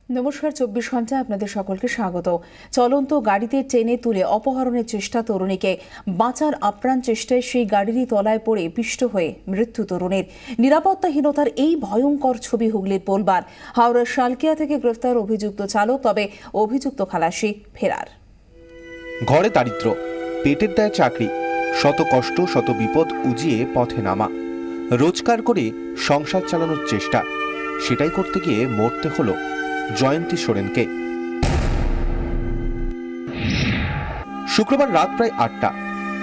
নমস্কার, 24 ঘন্টা আপনাদের সকলকে স্বাগত। চলন্ত গাড়িতে টেনে তুলে অপহরণের চেষ্টা তরুণীকে বাঁচার আপ্রাণ চেষ্টায় সেই গাড়িরই তলায় পড়ে পিষ্ট হয়ে মৃত্যু তরুণীর। নিরাপত্তাহীনতার এই ভয়ঙ্কর ছবি হুগলির পোলবার। হাওড়ার শালকিয়া থেকে গ্রেফতার অভিযুক্ত চালক, তবে অভিযুক্ত খালাসি ফেরার। ঘরে দারিদ্র্য, পেটের দায়ে চাকরি, শত কষ্ট শত বিপদ উজিয়ে পথে নামা, রোজগার করে সংসার চালানোর চেষ্টা, সেটাই করতে গিয়ে মরতে হলো জয়ন্তী সোরেনকে। শুক্রবার রাত প্রায় 8টা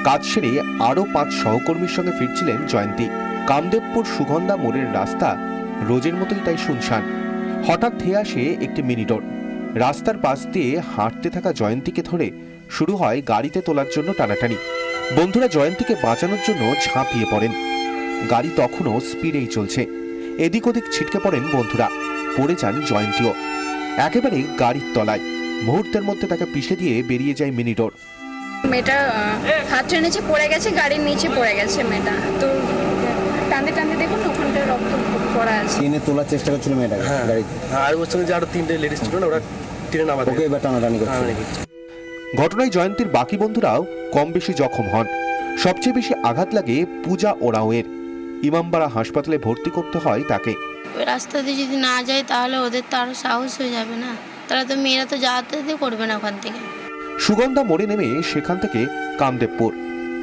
কাজ সেরে আরো 5 সহকর্মীর সঙ্গে ফিরছিলেন জয়ন্তী। কামদেবপুর সুগন্ধা মোড়ের রাস্তা রোজের মতোই তাই শুনশান। হঠাৎ ধেয়ে আসে একটি মিনিটর। রাস্তার পাশ দিয়ে হাঁটতে থাকা জয়ন্তীকে ধরে শুরু হয় গাড়িতে তোলার জন্য টানাটানি। বন্ধুরা জয়ন্তীকে বাঁচানোর জন্য ঝাঁপিয়ে পড়েন। গাড়ি তখনও স্পিডেই চলছে। এদিক ওদিক ছিটকে পড়েন বন্ধুরা, পড়ে যান জয়ন্তীও একেবারে গাড়ির তলায়। মুহূর্তের মধ্যে তাকে পিষে দিয়ে বেরিয়ে যায় মিনিডোর। মেয়েটা হাত টেনেছে, পড়ে গেছে, গাড়ির নিচে পড়ে গেছে মেয়েটা। তো টানতে টানতে দেখুন ওখানটা রক্ত পড়া আছে। টেনে তোলার চেষ্টা করছিল মেয়েটা গাড়িতে। আর ওর সঙ্গে যে আরো 3টে লেডিস ছিল না, ওরা টেনে নামাতে ওকে এবার টানাটানি করছে। ঘটনায় জয়ন্তীর বাকি বন্ধুরাও কম বেশি জখম হন। সবচেয়ে বেশি আঘাত লাগে পূজা ওরাওয়ের। ইমামবাড়া হাসপাতালে ভর্তি করতে হয় তাকে। ওই রাস্তা দিয়ে যদি না যায় তাহলে ওদের তো আরো সাহস হয়ে যাবে না, তারা তো মেয়েরা তো যাতায়াতই করবে না ওখান থেকে। সুগন্ধা মোড়ে নেমে সেখান থেকে কামদেবপুর,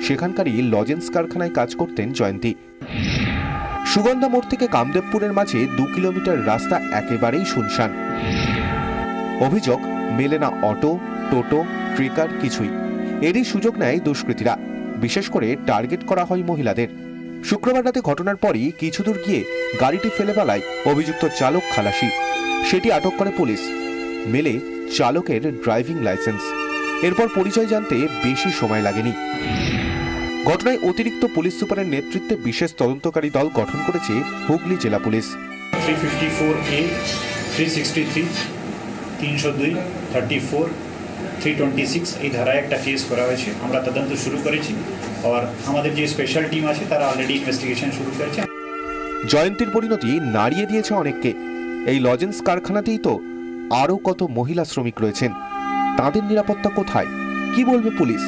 সেখানকারই লজেন্স কারখানায় কাজ করতেন জয়ন্তী। সুগন্ধা মোড় থেকে কামদেবপুরের মাঝে 2 কিলোমিটার রাস্তা একেবারেই শুনশান। অভিযোগ মেলে না অটো, টোটো, ট্রেকার কিছুই। এরই সুযোগ নেয় দুষ্কৃতীরা। বিশেষ করে টার্গেট করা হয় মহিলাদের। শুক্রবার রাতে ঘটনার পরই কিছু দূর গিয়ে গাড়িটি ফেলে পালায় অভিযুক্ত চালক খালাসি। সেটি আটক করে পুলিশ। মেলে চালকের ড্রাইভিং লাইসেন্স। এরপর পরিচয় জানতে বেশি সময় লাগেনি। ঘটনায় অতিরিক্ত পুলিশ সুপারের নেতৃত্বে বিশেষ তদন্তকারী দল গঠন করেছে হুগলি জেলা পুলিশ। 354A, 363, 302, 34, 326 এই ধারায় একটা কেস করা হয়েছে। আমরা তদন্ত শুরু করেছি, আর আমাদের যে স্পেশাল টিম আছে তারা অলরেডি ইনভেস্টিগেশন শুরু করেছে। জয়ন্তীর পরিণতি নাড়িয়ে দিয়েছে অনেককে। এই লজেন্স কারখানাতেই তো আরও কত মহিলা শ্রমিক রয়েছেন। তাদের নিরাপত্তা কোথায়? কি বলবে পুলিশ?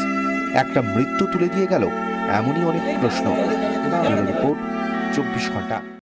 একটা মৃত্যু তুলে দিয়ে গেল এমনই অনেক প্রশ্ন। রিপোর্ট 24 ঘন্টা।